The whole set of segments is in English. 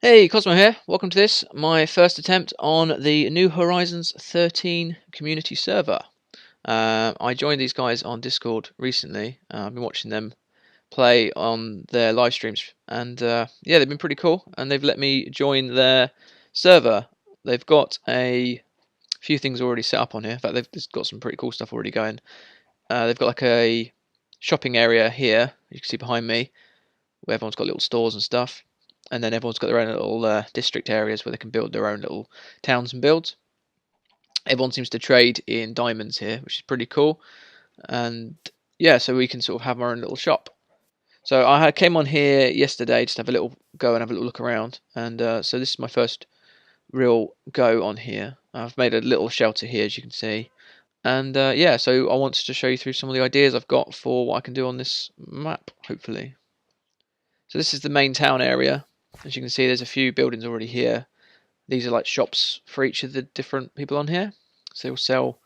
Hey, Cosmo here. Welcome to this, my first attempt on the New Horizons 13 community server. I joined these guys on Discord recently. I've been watching them play on their live streams, and yeah, they've been pretty cool. And they've let me join their server. They've got a few things already set up on here. In fact, they've got some pretty cool stuff already going. They've got like a shopping area here, you can see behind me, where everyone's got little stores and stuff. And then everyone's got their own little district areas where they can build their own little towns and builds. Everyone seems to trade in diamonds here, which is pretty cool. And yeah, so we can sort of have our own little shop. So I came on here yesterday just to have a little go and have a little look around. And so this is my first real go on here. I've made a little shelter here, as you can see. And yeah, so I wanted to show you through some of the ideas I've got for what I can do on this map, hopefully. So this is the main town area. As you can see, there's a few buildings already here. These are like shops for each of the different people on here. So they'll sell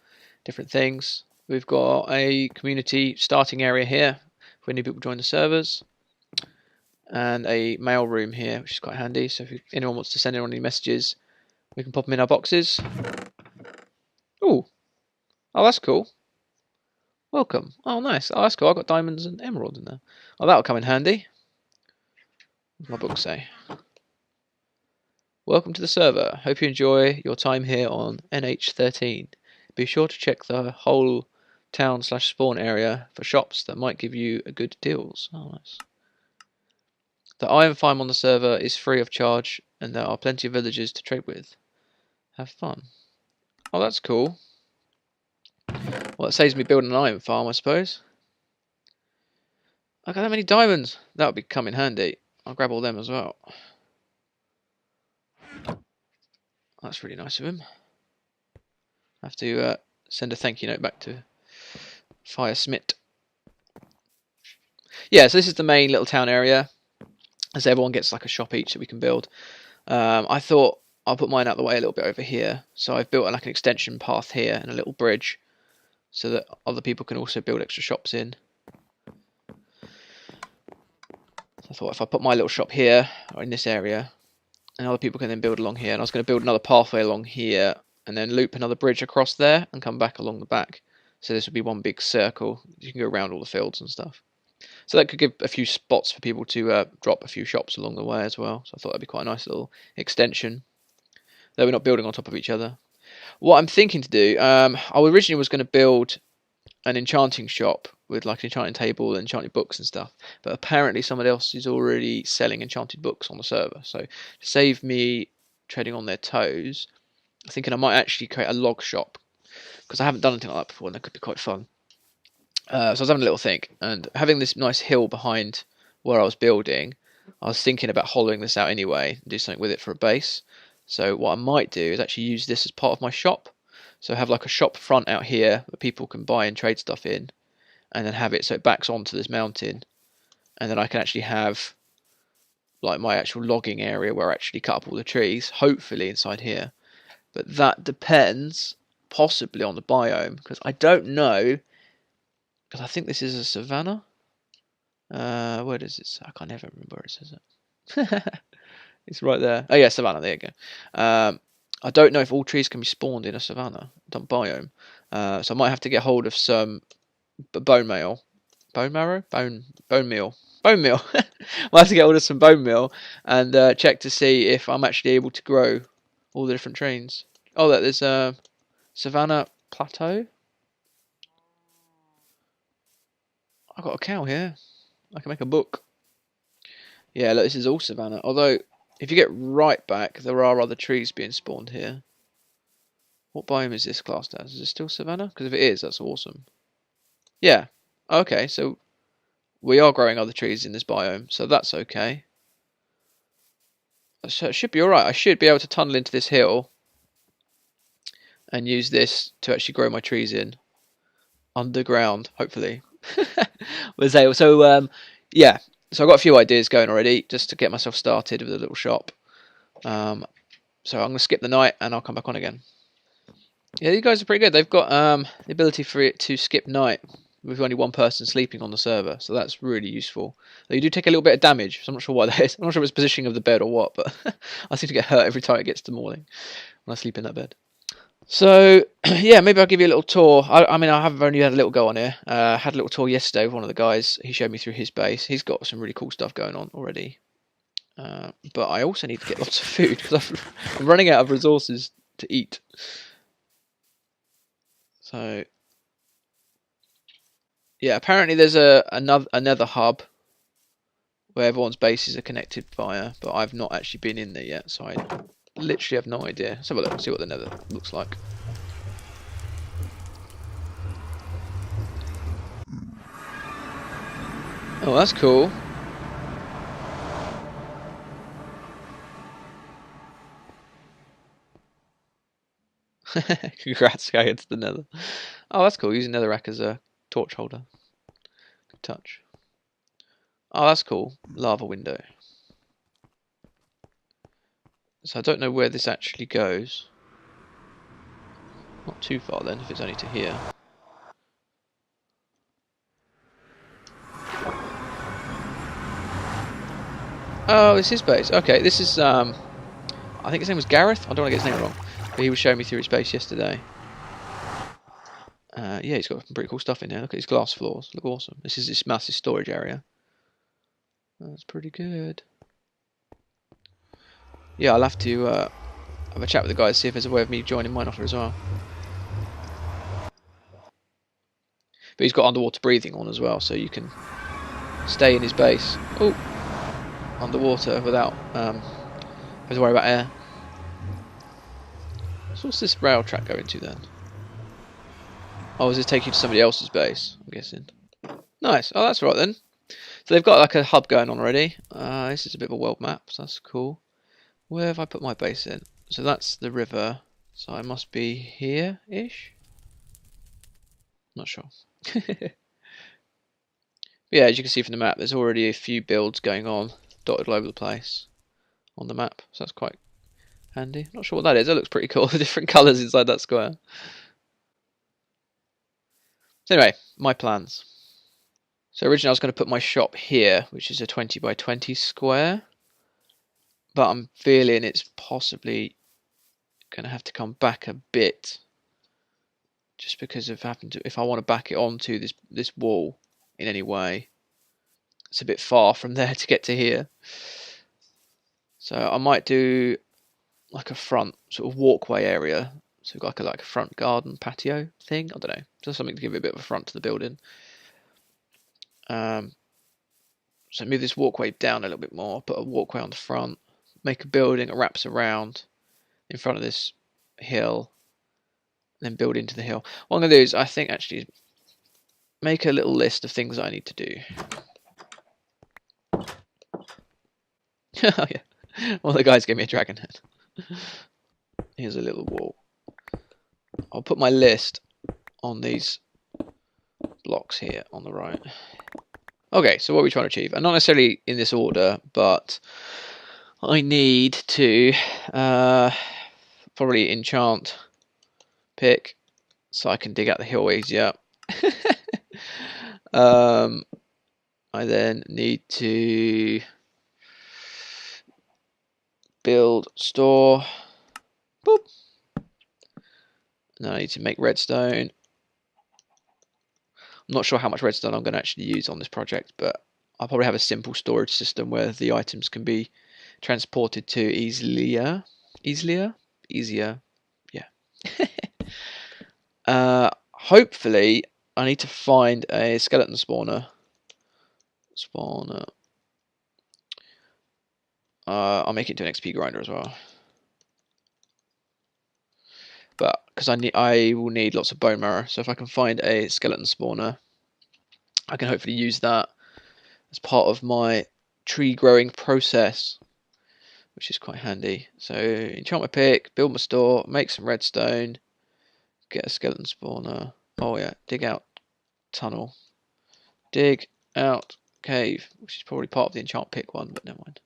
different things. We've got a community starting area here for any people join the servers. And a mail room here, which is quite handy. So if anyone wants to send in any messages, we can pop them in our boxes. Ooh. Oh, that's cool. Welcome. Oh, nice. Oh, that's cool. I've got diamonds and emeralds in there. Oh, that'll come in handy. What does my book say? Welcome to the server. Hope you enjoy your time here on NH13. Be sure to check the whole town/spawn area for shops that might give you good deals. Oh, nice. The iron farm on the server is free of charge, and there are plenty of villagers to trade with. Have fun. Oh, that's cool. Well, it saves me building an iron farm, I suppose. I got that many diamonds. That would be come in handy. I'll grab all them as well. That's really nice of him. I have to send a thank you note back to Fire Smith. Yeah, so this is the main little town area. As everyone gets like a shop each that we can build. I thought I'll put mine out the way a little bit over here. So I've built like an extension path here and a little bridge so that other people can also build extra shops in. I thought if I put my little shop here or in this area, and other people can then build along here. And I was going to build another pathway along here and then loop another bridge across there and come back along the back. So this would be one big circle. You can go around all the fields and stuff. So that could give a few spots for people to drop a few shops along the way as well. So I thought that'd be quite a nice little extension. Though we're not building on top of each other. What I'm thinking to do, I originally was going to build an enchanting shop with like an enchanting table and enchanted books and stuff. But apparently someone else is already selling enchanted books on the server. So to save me treading on their toes, I'm thinking I might actually create a log shop. Because I haven't done anything like that before and that could be quite fun. So I was having a little think. And having this nice hill behind where I was building, I was thinking about hollowing this out anyway and do something with it for a base. So what I might do is actually use this as part of my shop. So have like a shop front out here that people can buy and trade stuff in, and then have it so it backs onto this mountain, and then I can actually have like my actual logging area where I actually cut up all the trees, hopefully inside here. But that depends possibly on the biome, because I don't know, because I think this is a savanna. Where does it say? I can't ever remember where it says it. It's right there. Oh yeah, savanna, there you go. I don't know if all trees can be spawned in a savanna biome, so I might have to get hold of some bone meal. Bone marrow? Bone meal. Bone meal. I'll have to get hold of some bone meal and check to see if I'm actually able to grow all the different trees. Oh, there's a savanna plateau. I've got a cow here. I can make a book. Yeah, look, this is all savanna. Although, if you get right back, there are other trees being spawned here. What biome is this classed as? Is it still savanna? Because if it is, that's awesome. Yeah. Okay, so we are growing other trees in this biome, so that's okay. So it should be alright. I should be able to tunnel into this hill and use this to actually grow my trees in. Underground, hopefully. So, yeah. So I've got a few ideas going already, just to get myself started with a little shop. So I'm going to skip the night and I'll come back on again. Yeah, these guys are pretty good. They've got the ability for it to skip night, with only one person sleeping on the server, so that's really useful. You do take a little bit of damage, so I'm not sure why that is. I'm not sure if it's positioning of the bed or what, but I seem to get hurt every time it gets to morning when I sleep in that bed. So, yeah, maybe I'll give you a little tour. I mean, I have only had a little go on here. Had a little tour yesterday with one of the guys. He showed me through his base. He's got some really cool stuff going on already. But I also need to get lots of food because I'm running out of resources to eat. So, yeah, apparently there's another hub where everyone's bases are connected via, but I've not actually been in there yet, so I literally have no idea. Let's have a look, see what the nether looks like. Oh, that's cool. Congrats, going to the nether. Oh, that's cool, using netherrack as a torch holder. Good touch. Oh, that's cool. Lava window. So I don't know where this actually goes. Not too far then, if it's only to here. Oh, it's his base. Okay, this is, I think his name was Gareth. I don't want to get his name wrong. But he was showing me through his base yesterday. Yeah, he's got some pretty cool stuff in there. Look at his glass floors. Look awesome. This is this massive storage area. That's pretty good. Yeah, I'll have to have a chat with the guys, see if there's a way of me joining Minotaur as well. But he's got underwater breathing on as well, so you can stay in his base. Oh, underwater without having to worry about air. So what's this rail track going to then? Oh, is this taking you to somebody else's base? I'm guessing. Nice. Oh, that's right then. So they've got like a hub going on already. This is a bit of a world map, so that's cool. Where have I put my base in? So that's the river. So I must be here-ish? Not sure. Yeah, as you can see from the map, there's already a few builds going on, dotted all over the place on the map. So that's quite handy. Not sure what that is. That looks pretty cool. The different colours inside that square. So anyway, my plans. So originally I was going to put my shop here, which is a 20 by 20 square. But I'm feeling it's possibly going to have to come back a bit. Just because of if I want to back it onto this wall in any way. It's a bit far from there to get to here. So I might do like a front sort of walkway area. So like a front garden patio thing. I don't know. Just something to give it a bit of a front to the building. So move this walkway down a little bit more. Put a walkway on the front. Make a building that wraps around in front of this hill. Then build into the hill. What I'm going to do is I think actually make a little list of things I need to do. Oh yeah. Well, the guys gave me a dragon head. Here's a little wall. I'll put my list on these blocks here on the right. Okay, so what are we trying to achieve? And not necessarily in this order, but I need to probably enchant pick so I can dig out the hill easier. I then need to build store. Boop. And then I need to make redstone. I'm not sure how much redstone I'm going to actually use on this project, but I'll probably have a simple storage system where the items can be transported to easier. Yeah. Hopefully, I need to find a skeleton spawner. I'll make it into an XP grinder as well. But because I will need lots of bone marrow, so if I can find a skeleton spawner, I can hopefully use that as part of my tree growing process, which is quite handy. So enchant my pick, build my store, make some redstone, get a skeleton spawner. Oh yeah, dig out tunnel, dig out cave, which is probably part of the enchant pick one, but never mind.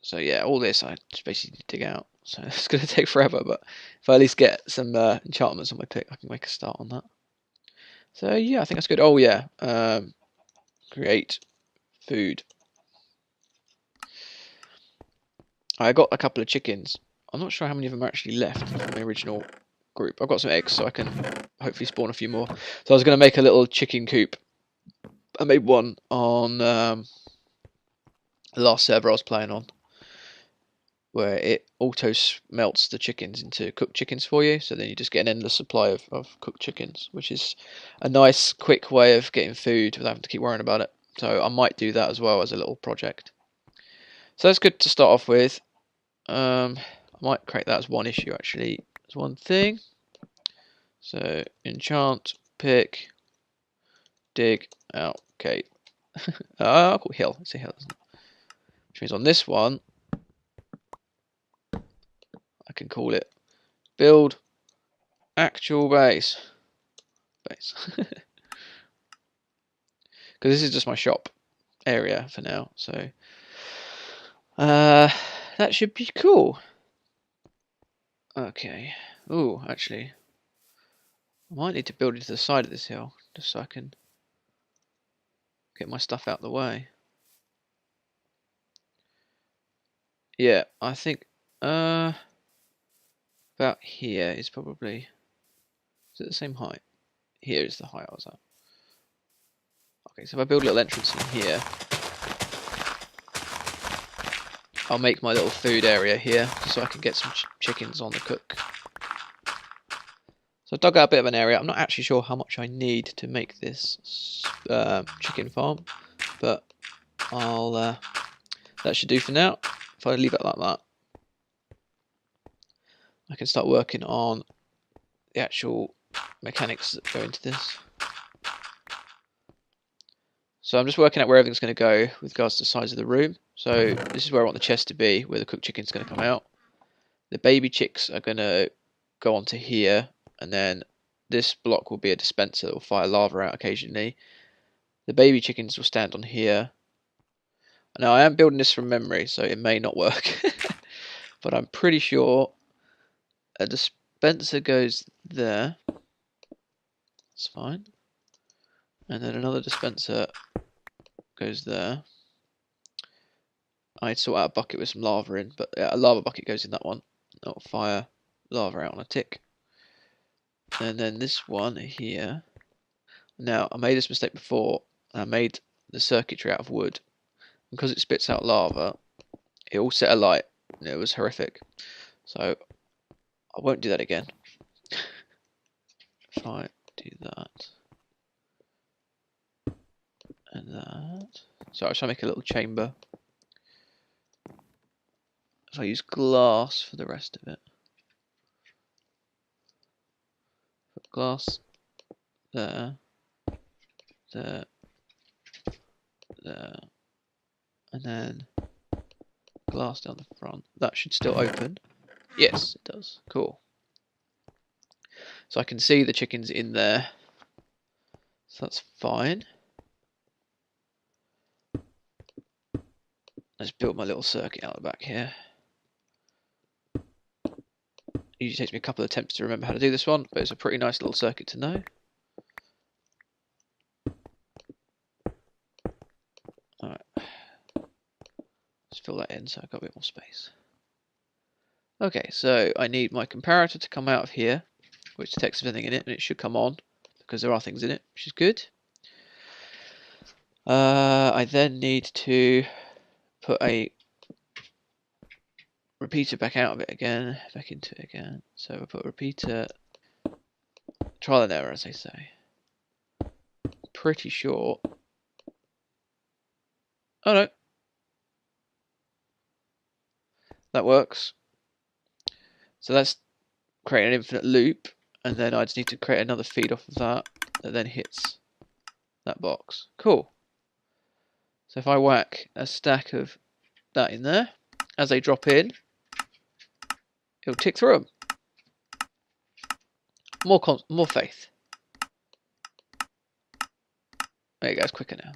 So yeah, all this I just basically dig out. So it's going to take forever, but if I at least get some enchantments on my pick, I can make a start on that. So yeah, I think that's good. Oh yeah, create food. I got a couple of chickens. I'm not sure how many of them are actually left from the original group. I've got some eggs, so I can hopefully spawn a few more. So I was going to make a little chicken coop. I made one on the last server I was playing on, where it auto melts the chickens into cooked chickens for you. So then you just get an endless supply of cooked chickens, which is a nice, quick way of getting food without having to keep worrying about it. So I might do that as well as a little project. So that's good to start off with. I might create that as one issue actually, as one thing. So enchant, pick, dig out cave. I'll call hill. It's a hill, isn't it? Which means on this one, I can call it build actual base. Because this is just my shop area for now. So that should be cool. Okay. Ooh, actually, I might need to build into the side of this hill just so I can get my stuff out of the way. Yeah, I think about here is probably, is it the same height? Here is the height I was at. Okay, so if I build a little entrance in here, I'll make my little food area here just so I can get some chickens on the cook. So I dug out a bit of an area. I'm not actually sure how much I need to make this chicken farm, but I'll that should do for now. If I leave it like that, I can start working on the actual mechanics that go into this. So I'm just working out where everything's going to go with regards to the size of the room. So this is where I want the chest to be, where the cooked chicken's going to come out. The baby chicks are going to go onto here, and then this block will be a dispenser that will fire lava out occasionally. The baby chickens will stand on here. Now I am building this from memory, so it may not work. But I'm pretty sure a dispenser goes there. That's fine. And then another dispenser goes there. I'd sort out a bucket with some lava in, but yeah, a lava bucket goes in that one. That'll fire lava out on a tick. And then this one here. Now, I made this mistake before. I made the circuitry out of wood. Because it spits out lava, it all set alight. And it was horrific. So, I won't do that again. If I do that. And that. So, I'll try to make a little chamber. So, I use glass for the rest of it. Put glass there. There. There. And then glass down the front. That should still open. Yes, it does. Cool. So I can see the chickens in there. So that's fine. Let's build my little circuit out the back here. It usually takes me a couple of attempts to remember how to do this one, but it's a pretty nice little circuit to know. Alright. Let's fill that in so I've got a bit more space. Okay, so I need my comparator to come out of here, which detects everything in it, and it should come on, because there are things in it, which is good. I then need to put a repeater back out of it again, back into it again. So I put repeater, trial and error as they say. Pretty sure. Oh no. That works. So that's create an infinite loop, and then I just need to create another feed off of that then hits that box. Cool. So if I whack a stack of that in there, as they drop in, it'll tick through them. More faith. There you go, it's quicker now.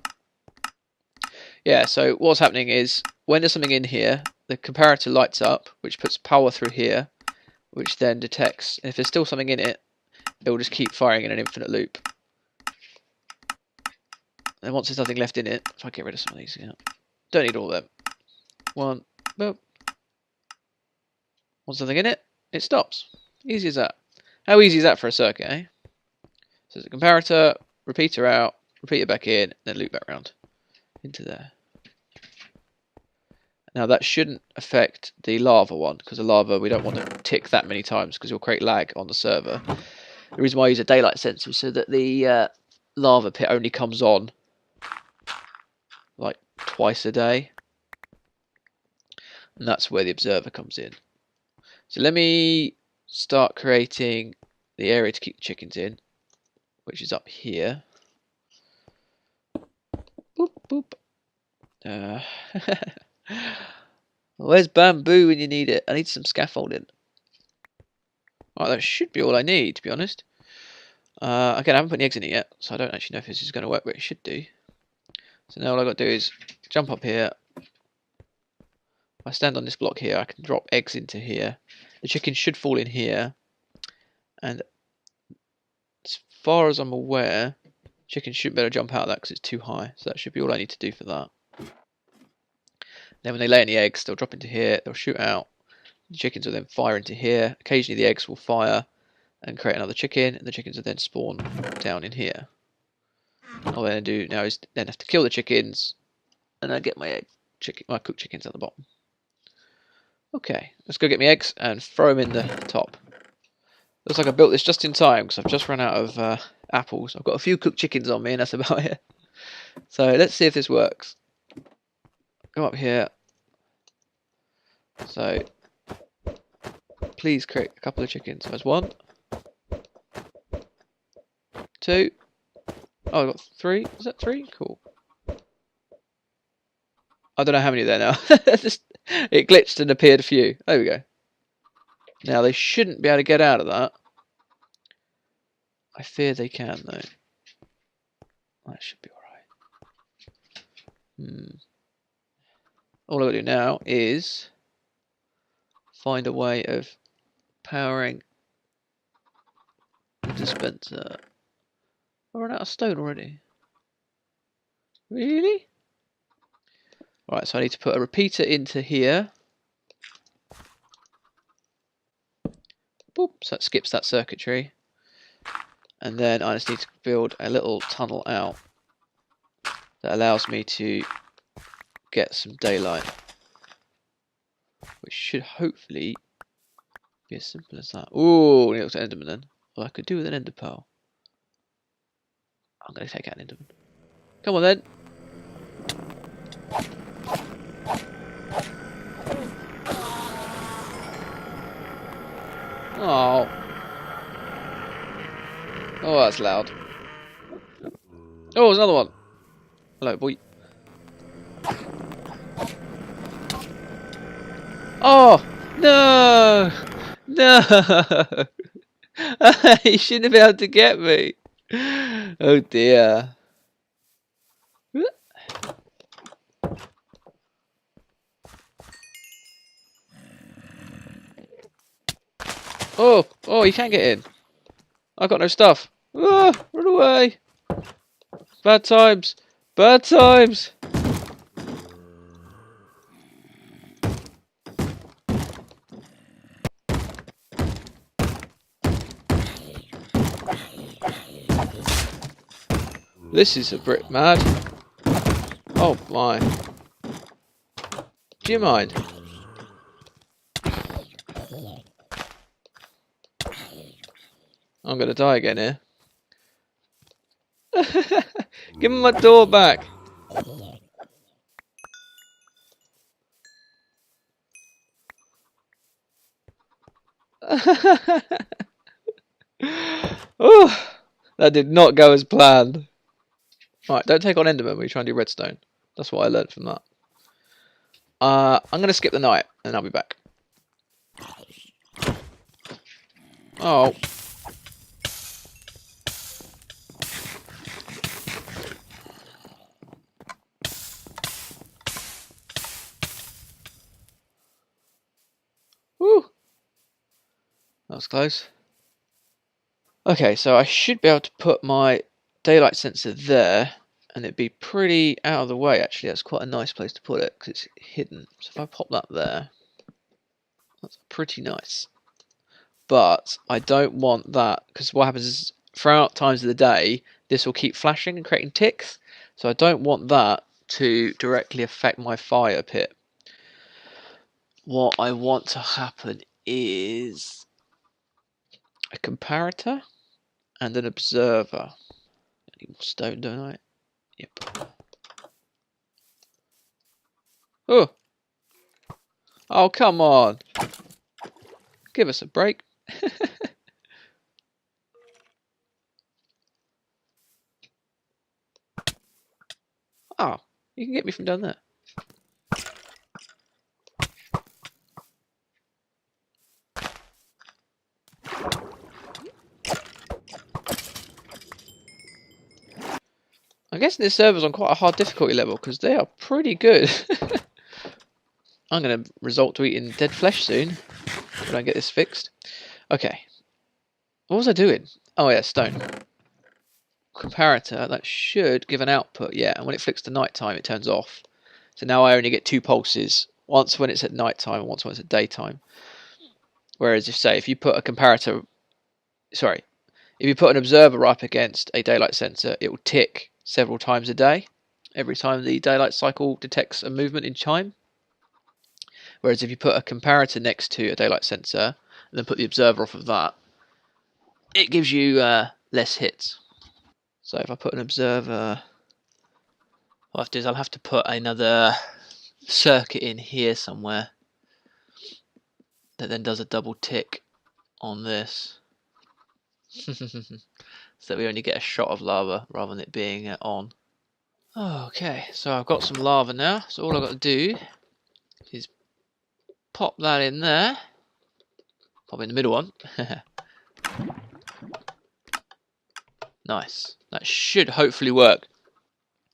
Yeah, so what's happening is, when there's something in here, the comparator lights up, which puts power through here, which then detects, if there's still something in it, it will just keep firing in an infinite loop. And once there's nothing left in it, if I get rid of some of these, yeah. Don't need all of them. One, boom. Once nothing in it, it stops. Easy as that. How easy is that for a circuit, eh? So there's a comparator, repeater out, repeater back in, then loop back round into there. Now that shouldn't affect the lava one, because the lava, we don't want to tick that many times because you'll create lag on the server. The reason why I use a daylight sensor is so that the lava pit only comes on like twice a day. And that's where the observer comes in. So let me start creating the area to keep the chickens in, which is up here. Boop, boop. Where's bamboo when you need it? I need some scaffolding. Alright, that should be all I need, to be honest. Again, I haven't put any eggs in it yet, so I don't actually know if this is going to work, but it should do. So now all I've got to do is jump up here. If I stand on this block here, I can drop eggs into here. The chickens should fall in here. And as far as I'm aware, chickens shouldn't be able to jump out of that because it's too high. So that should be all I need to do for that. Then when they lay any eggs, they'll drop into here, they'll shoot out. The chickens will then fire into here. Occasionally the eggs will fire and create another chicken, and the chickens will then spawn down in here. All I'm going to do now is then have to kill the chickens, and I get my cooked chickens at the bottom. Okay, let's go get my eggs and throw them in the top. Looks like I built this just in time because I've just run out of apples. I've got a few cooked chickens on me, and that's about it. So let's see if this works. Go up here. So please create a couple of chickens. There's one, two. Oh, I got three. Is that three? Cool. I don't know how many there now. It glitched and appeared a few. There we go. Now they shouldn't be able to get out of that. I fear they can though. That should be alright. All I've got to do now is find a way of powering the dispenser. I run out of stone already. Really? Right, so I need to put a repeater into here. Boop, so that skips that circuitry. And then I just need to build a little tunnel out that allows me to get some daylight. Which should hopefully be as simple as that. Ooh, it looks like Enderman then. Well, I could do with an ender pearl. I'm going to take out an Enderman. Come on then. Oh. Oh, that's loud. Oh, there's another one. Hello, boy. Oh, no. No. He shouldn't have been able to get me. Oh dear. Oh, you can't get in. I've got no stuff. Ah, run away. Bad times. Bad times. This is a bit mad. Oh my. Do you mind? I'm gonna die again here. Give me my door back. Oh, that did not go as planned. Right, don't take on Enderman when you try and do redstone. That's what I learned from that. I'm going to skip the night, and I'll be back. Oh. Woo. That was close. Okay, so I should be able to put my daylight sensor there, and it'd be pretty out of the way actually. That's quite a nice place to put it because it's hidden. So if I pop that there, that's pretty nice. But I don't want that, because what happens is throughout times of the day this will keep flashing and creating ticks, so I don't want that to directly affect my fire pit. What I want to happen is a comparator and an observer. I need more stone, don't I? Yep. Oh, come on. Give us a break. Oh, you can get me from down there. I'm guessing this server's on quite a hard difficulty level because they are pretty good. I'm going to resort to eating dead flesh soon when I get this fixed. Okay. What was I doing? Oh yeah, stone. Comparator, that should give an output, yeah, and when it flicks to nighttime it turns off. So now I only get 2 pulses, once when it's at nighttime and once when it's at daytime. Whereas if you put a comparator, sorry, if you put an observer up against a daylight sensor, it will tick several times a day, every time the daylight cycle detects a movement in time. Whereas if you put a comparator next to a daylight sensor and then put the observer off of that, it gives you less hits. So if I put an observer, what I'll have to do is I'll have to put another circuit in here somewhere that then does a double tick on this. So that we only get a shot of lava rather than it being on. Okay, so I've got some lava now, so all I've got to do is pop that in there. Pop in the middle one. Nice. That should hopefully work.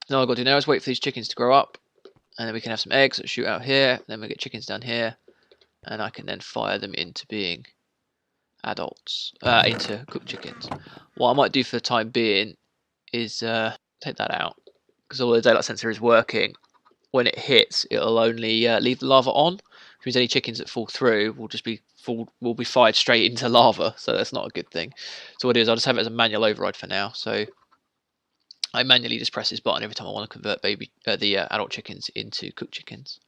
Now all I've got to do now is wait for these chickens to grow up, and then we can have some eggs that shoot out here, then we get chickens down here, and I can then fire them into being adults, into cooked chickens. What I might do for the time being is take that out, because although the daylight sensor is working, when it hits it'll only leave the lava on, which means any chickens that fall through will be fired straight into lava, so that's not a good thing. So what it is, I'll just have it as a manual override for now, so I manually just press this button every time I want to convert the adult chickens into cooked chickens.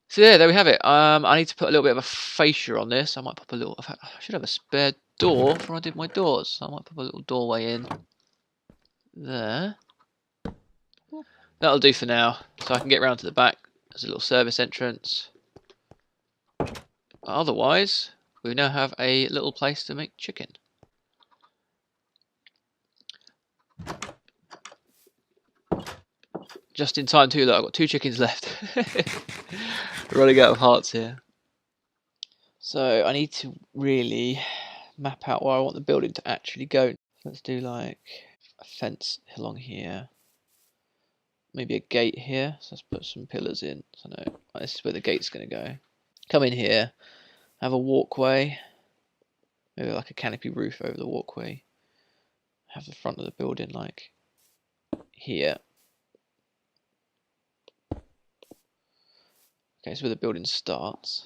So yeah, there we have it. I need to put a little bit of a fascia on this. I might pop a little. I should have a spare door for when I did my doors. So I might put a little doorway in there. That'll do for now. So I can get round to the back. There's a little service entrance. Otherwise, we now have a little place to make chicken. Just in time too, look, I've got 2 chickens left. Running out of hearts here. So I need to really map out where I want the building to actually go. Let's do like a fence along here. Maybe a gate here. So let's put some pillars in. So no, this is where the gate's going to go. Come in here. Have a walkway. Maybe like a canopy roof over the walkway. Have the front of the building like here. Okay, so where the building starts.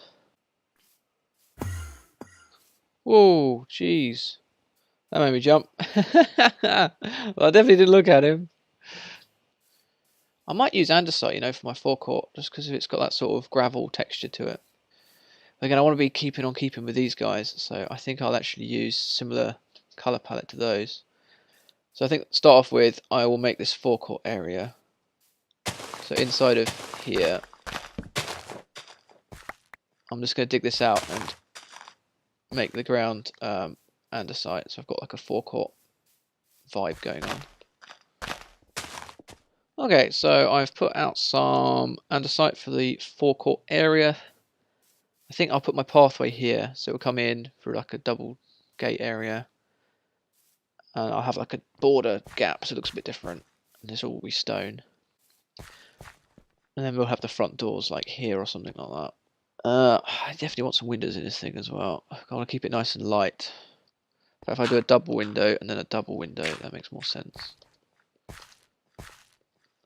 Whoa, jeez. That made me jump. Well, I definitely didn't look at him. I might use andesite, for my forecourt, just because it's got that sort of gravel texture to it. Again, I want to be keeping with these guys, so I think I'll actually use similar colour palette to those. So I think to start off with, I will make this forecourt area. So inside of here, I'm just going to dig this out and make the ground andesite. So I've got like a forecourt vibe going on. Okay, so I've put out some andesite for the forecourt area. I think I'll put my pathway here, so it'll come in through like a double gate area. And I'll have like a border gap, so it looks a bit different. And this will be stone. And then we'll have the front doors like here or something like that. I definitely want some windows in this thing as well. I want to keep it nice and light. But if I do a double window and then a double window, that makes more sense.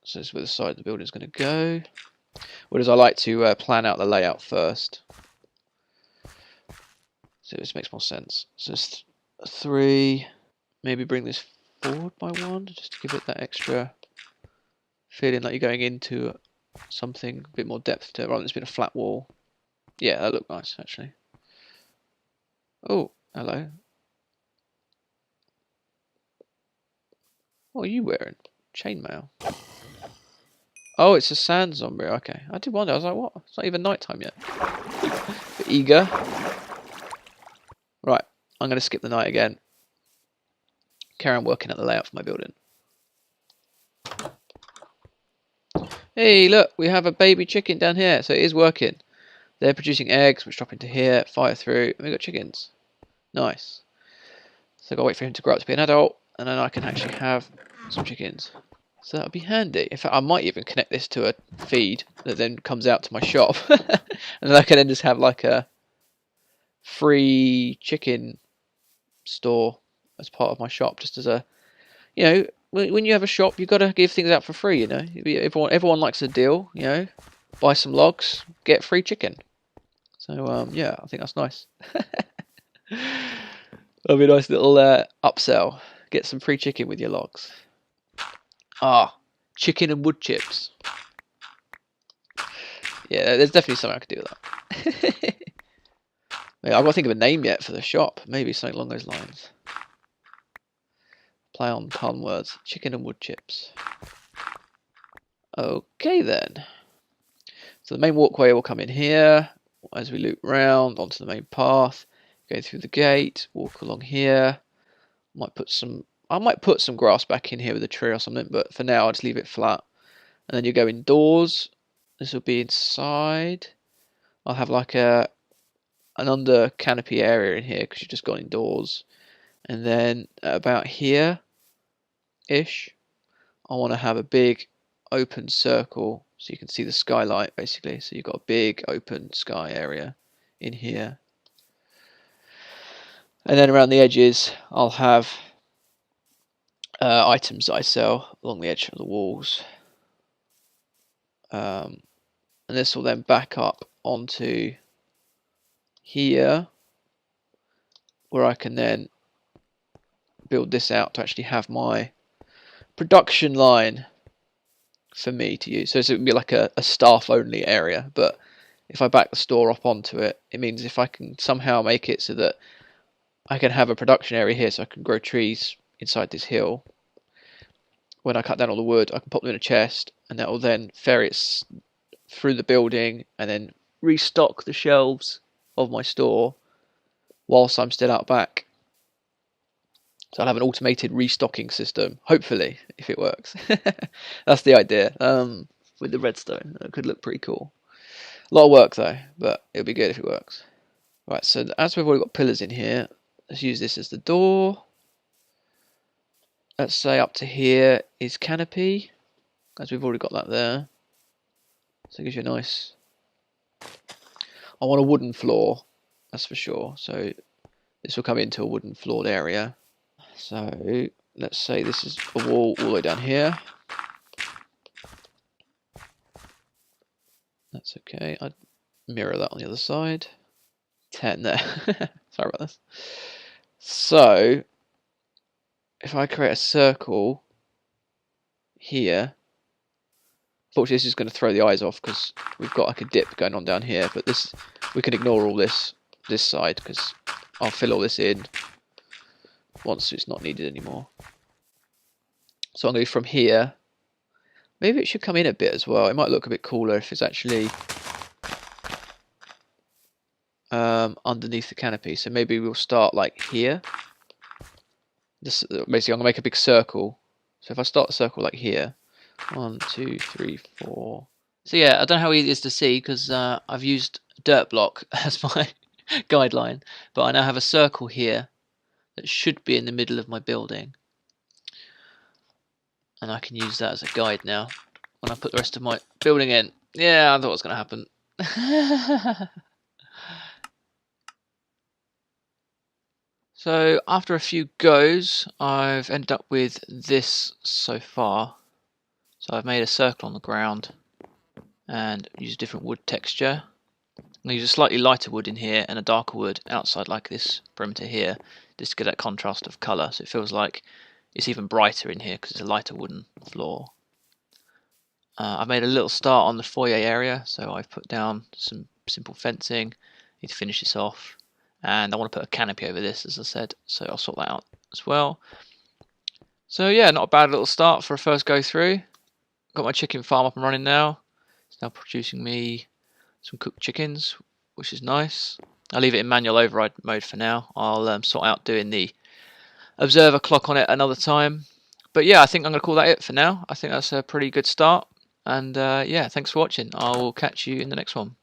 So this is where the side of the building is going to go. Whereas I like to plan out the layout first. So this makes more sense. So it's 3. Maybe bring this forward by 1 just to give it that extra feeling like you're going into something a bit more depth to it rather than just being a flat wall. Yeah, that looked nice actually. Oh, hello. What are you wearing? Chainmail. Oh, it's a sand zombie. Okay, I did wonder. I was like, what? It's not even night time yet. But eager. Right, I'm going to skip the night again. Carry on working at the layout for my building. Hey, look, we have a baby chicken down here, so it is working. They're producing eggs, which drop into here, fire through, and we've got chickens. Nice. So I've got to wait for him to grow up to be an adult, and then I can actually have some chickens. So that'll be handy. In fact, I might even connect this to a feed that then comes out to my shop. And then I can then just have like a free chicken store as part of my shop, just as a, you know, when you have a shop, you've got to give things out for free, you know. Everyone likes a deal, you know. Buy some logs, get free chicken. So, yeah, I think that's nice. That'll be a nice little upsell. Get some free chicken with your logs. Ah, chicken and wood chips. Yeah, there's definitely something I could do with that. Yeah, I've got to think of a name yet for the shop. Maybe something along those lines. Play on pun words. Chicken and wood chips. Okay then. So the main walkway will come in here as we loop round onto the main path. Go through the gate, walk along here. I might put some grass back in here with a tree or something, but for now I'll just leave it flat. And then you go indoors. This will be inside. I'll have like an under canopy area in here because you've just gone indoors. And then about here ish, I want to have a big open circle so you can see the skylight basically. So you've got a big open sky area in here. And then around the edges I'll have items that I sell along the edge of the walls. And this will then back up onto here where I can then build this out to actually have my production line for me to use. So it would be like a staff only area, but if I back the store up onto it, it means if I can somehow make it so that I can have a production area here so I can grow trees inside this hill. When I cut down all the wood, I can pop them in a chest and that will then ferry it through the building and then restock the shelves of my store whilst I'm still out back. So I'll have an automated restocking system, hopefully, if it works. That's the idea. With the redstone, it could look pretty cool. A lot of work though, but it'll be good if it works. Right, so as we've already got pillars in here, let's use this as the door. Let's say up to here is canopy, as we've already got that there. So it gives you a nice... I want a wooden floor, that's for sure. So this will come into a wooden floored area. So let's say this is a wall all the way down here. That's okay. I'd mirror that on the other side. 10 there. Sorry about this. So if I create a circle here, unfortunately this is going to throw the eyes off because we've got like a dip going on down here, but this we can ignore all this side because I'll fill all this in once it's not needed anymore. So I'm going to go from here. Maybe it should come in a bit as well. It might look a bit cooler if it's actually underneath the canopy. So maybe we'll start like here. This basically I'm going to make a big circle. So if I start a circle like here, 1, 2, 3, 4. So yeah, I don't know how easy it is to see because I've used dirt block as my guideline, but I now have a circle here that should be in the middle of my building. And I can use that as a guide now when I put the rest of my building in. Yeah, I thought it was going to happen. So after a few goes, I've ended up with this so far. So I've made a circle on the ground and use a different wood texture. I'm going to use a slightly lighter wood in here and a darker wood outside like this perimeter here, just to get that contrast of colour, so it feels like it's even brighter in here because it's a lighter wooden floor. I've made a little start on the foyer area, so I've put down some simple fencing. Need to finish this off, and I want to put a canopy over this, as I said, so I'll sort that out as well. So yeah, not a bad little start for a first go through. Got my chicken farm up and running now. It's now producing me some cooked chickens, which is nice. I'll leave it in manual override mode for now. I'll sort out doing the observer clock on it another time. But yeah, I think I'm going to call that it for now. I think that's a pretty good start. And yeah, thanks for watching. I will catch you in the next one.